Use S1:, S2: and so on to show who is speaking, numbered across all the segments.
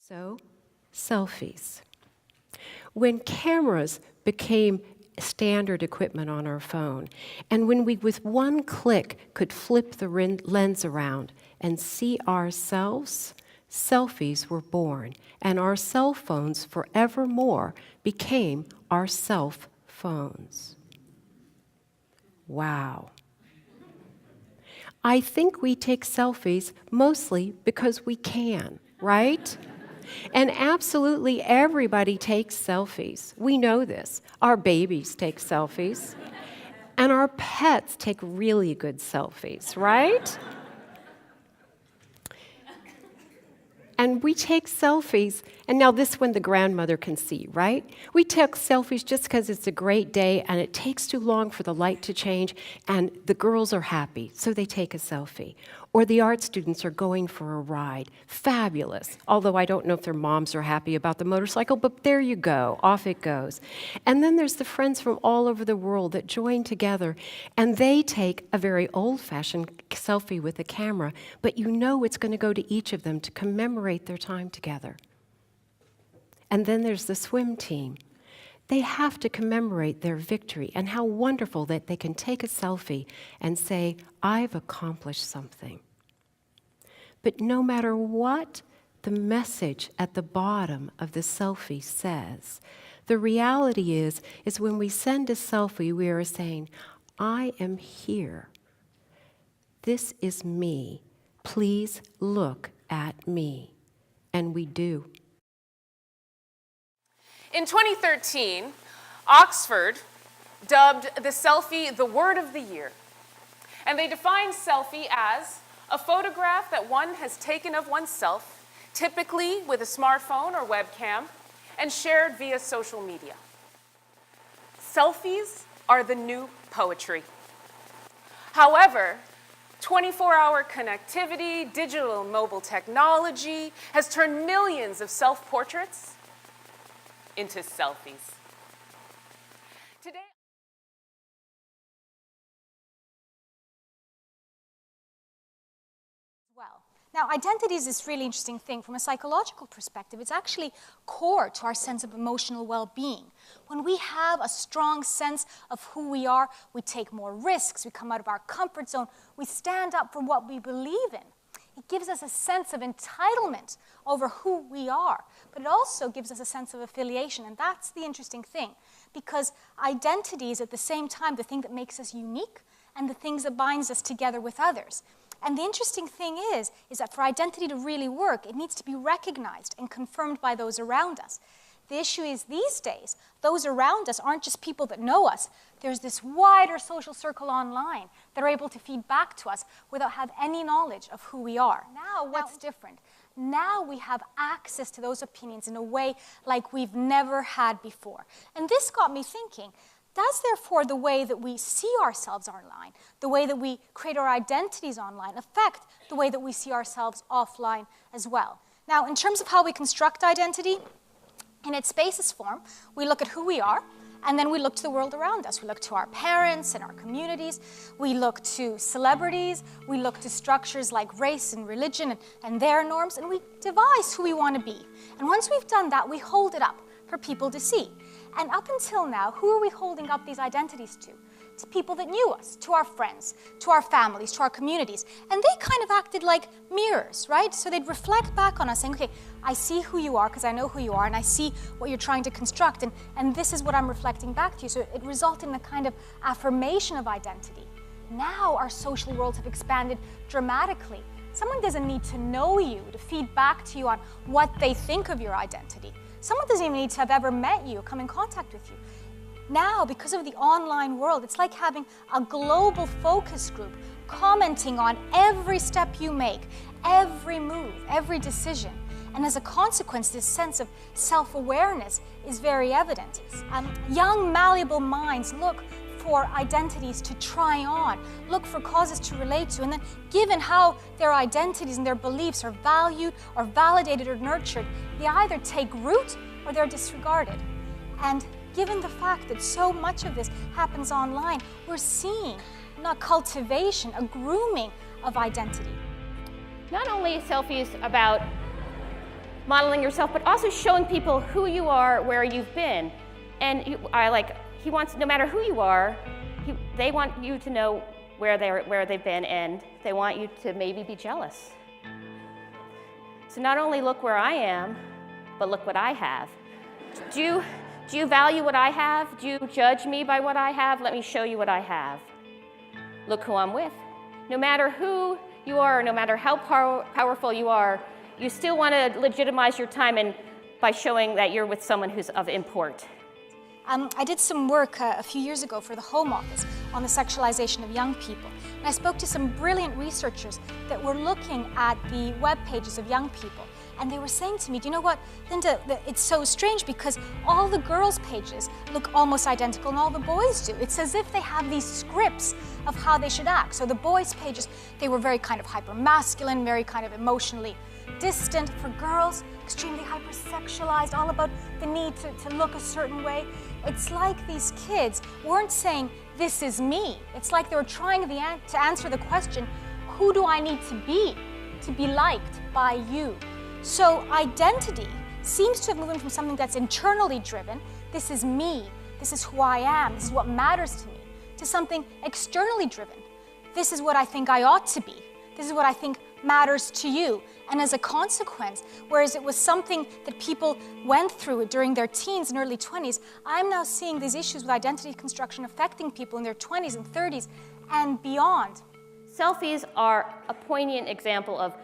S1: So, selfies. When cameras became standard equipment on our phone, and when we with one click could flip the lens around and see ourselves, selfies were born, and our cell phones forevermore became our self phones. Wow. I think we take selfies mostly because we can, right? And absolutely everybody takes selfies. We know this. Our babies take selfies. And our pets take really good selfies, right? And we take selfies, and now this one the grandmother can see, right? We take selfies just because it's a great day and it takes too long for the light to change and the girls are happy, so they take a selfie. Or the art students are going for a ride. Fabulous. Although I don't know if their moms are happy about the motorcycle, but there you go, off it goes. And then there's the friends from all over the world that join together, and they take a very old-fashioned selfie with a camera, but you know it's going to go to each of them to commemorate their time together. And then there's the swim team. They have to commemorate their victory, and how wonderful that they can take a selfie and say, I've accomplished something. But no matter what the message at the bottom of the selfie says, the reality is when we send a selfie, we are saying, I am here. This is me. Please look at me. And we do.
S2: In 2013, Oxford dubbed the selfie the word of the year. And they defined selfie as a photograph that one has taken of oneself, typically with a smartphone or webcam, and shared via social media. Selfies are the new poetry. However, 24-hour connectivity, digital and mobile technology has turned millions of self-portraits into selfies. Today,
S3: well. Now, identity is this really interesting thing. From a psychological perspective, it's actually core to our sense of emotional well-being. When we have a strong sense of who we are, we take more risks, we come out of our comfort zone, we stand up for what we believe in. It gives us a sense of entitlement over who we are, but it also gives us a sense of affiliation, and that's the interesting thing, because identity is at the same time the thing that makes us unique and the things that binds us together with others. And the interesting thing is that for identity to really work, it needs to be recognized and confirmed by those around us. The issue is these days, those around us aren't just people that know us. There's this wider social circle online that are able to feed back to us without having any knowledge of who we are. Now, what's different? Now we have access to those opinions in a way like we've never had before. And this got me thinking, does therefore the way that we see ourselves online, the way that we create our identities online, affect the way that we see ourselves offline as well? Now, in terms of how we construct identity, in its basis form, we look at who we are, and then we look to the world around us. We look to our parents and our communities. We look to celebrities. We look to structures like race and religion and their norms, and we devise who we want to be. And once we've done that, we hold it up for people to see. And up until now, who are we holding up these identities to? To people that knew us, to our friends, to our families, to our communities. And they kind of acted like mirrors, right? So they'd reflect back on us saying, okay, I see who you are because I know who you are, and I see what you're trying to construct, and this is what I'm reflecting back to you. So it resulted in a kind of affirmation of identity. Now our social worlds have expanded dramatically. Someone doesn't need to know you to feed back to you on what they think of your identity. Someone doesn't even need to have ever met you or come in contact with you. Now, because of the online world, it's like having a global focus group commenting on every step you make, every move, every decision. And as a consequence, this sense of self-awareness is very evident. Young, malleable minds look for identities to try on, look for causes to relate to, and then given how their identities and their beliefs are valued or validated or nurtured, they either take root or they're disregarded. And given the fact that so much of this happens online, we're seeing not cultivation, a grooming of identity.
S4: Not only selfies about modeling yourself, but also showing people who you are, where you've been. And he wants, no matter who you are, they want you to know where they've been, and they want you to maybe be jealous. So not only look where I am, but look what I have. Do you value what I have? Do you judge me by what I have? Let me show you what I have. Look who I'm with. No matter who you are, no matter how powerful you are, you still want to legitimize your time by showing that you're with someone who's of import.
S3: I did some work a few years ago for the Home Office on the sexualization of young people. And I spoke to some brilliant researchers that were looking at the web pages of young people. And they were saying to me, do you know what, Linda, it's so strange because all the girls' pages look almost identical and all the boys do. It's as if they have these scripts of how they should act. So the boys' pages, they were very kind of hyper-masculine, very kind of emotionally distant. For girls, extremely hypersexualized, all about the need to look a certain way. It's like these kids weren't saying, this is me. It's like they were trying to answer the question, who do I need to be liked by you? So identity seems to have moved from something that's internally driven, this is me, this is who I am, this is what matters to me, to something externally driven. This is what I think I ought to be. This is what I think matters to you. And as a consequence, whereas it was something that people went through during their teens and early 20s, I'm now seeing these issues with identity construction affecting people in their 20s and 30s and beyond.
S4: Selfies are a poignant example of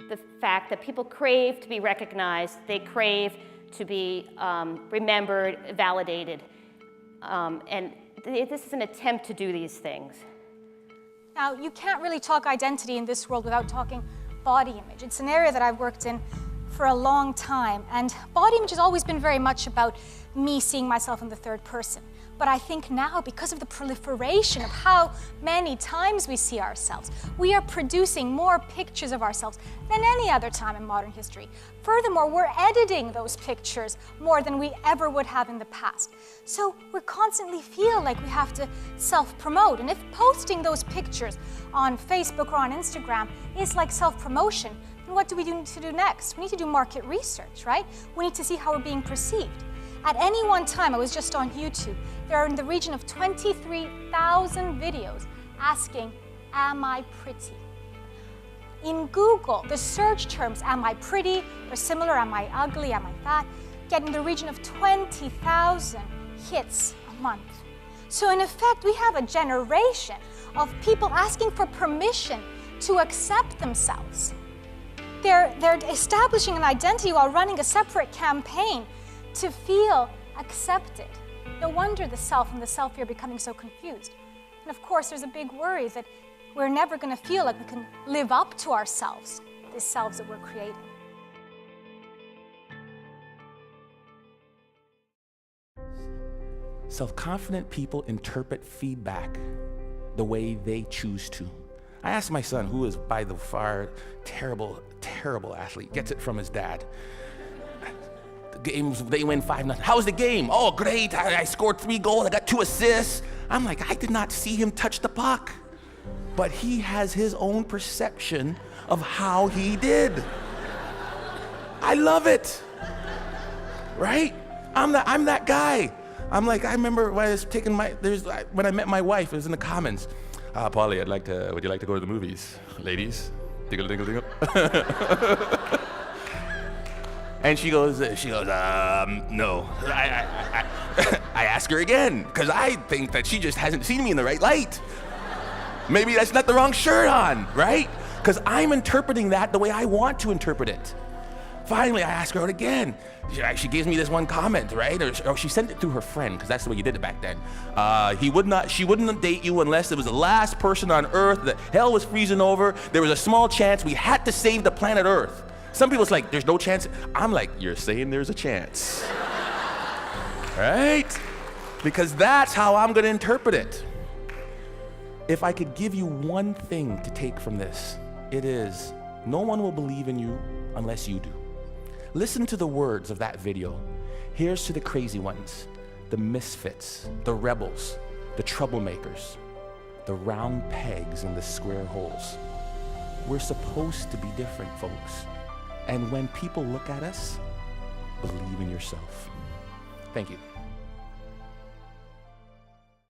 S4: the fact that people crave to be recognized, they crave to be remembered, validated. And this is an attempt to do these things.
S3: Now, you can't really talk identity in this world without talking body image. It's an area that I've worked in for a long time, and body image has always been very much about me seeing myself in the third person. But I think now, because of the proliferation of how many times we see ourselves, we are producing more pictures of ourselves than any other time in modern history. Furthermore, we're editing those pictures more than we ever would have in the past. So we constantly feel like we have to self-promote. And if posting those pictures on Facebook or on Instagram is like self-promotion, then what do we need to do next? We need to do market research, right? We need to see how we're being perceived. At any one time, I was just on YouTube, there are in the region of 23,000 videos asking, am I pretty? In Google, the search terms, am I pretty or similar, am I ugly, am I fat, get in the region of 20,000 hits a month. So in effect, we have a generation of people asking for permission to accept themselves. They're establishing an identity while running a separate campaign to feel accepted. No wonder the self and the selfie are becoming so confused. And of course, there's a big worry that we're never going to feel like we can live up to ourselves, these selves that we're creating.
S5: Self-confident people interpret feedback the way they choose to. I asked my son, who is by the far terrible athlete, gets it from his dad. Games, they win 5-0. How was the game? Oh, great. I scored 3 goals. I got 2 assists. I'm like, I did not see him touch the puck. But he has his own perception of how he did. I love it. Right? I'm that guy. I'm like, I remember when I was taking when I met my wife, it was in the Commons. Polly, would you like to go to the movies? Ladies? Dingle, dingle, dingle. And she goes, no. I ask her again, because I think that she just hasn't seen me in the right light. Maybe that's not the wrong shirt on, right? Because I'm interpreting that the way I want to interpret it. Finally, I ask her out again. She gives me this one comment, right? Or she sent it through her friend, because that's the way you did it back then. She wouldn't date you unless it was the last person on Earth, that hell was freezing over, there was a small chance we had to save the planet Earth. Some people's like, there's no chance. I'm like, you're saying there's a chance. Right? Because that's how I'm going to interpret it. If I could give you one thing to take from this, it is, no one will believe in you unless you do. Listen to the words of that video. Here's to the crazy ones, the misfits, the rebels, the troublemakers, the round pegs in the square holes. We're supposed to be different, folks. And when people look at us, believe in yourself. Thank you.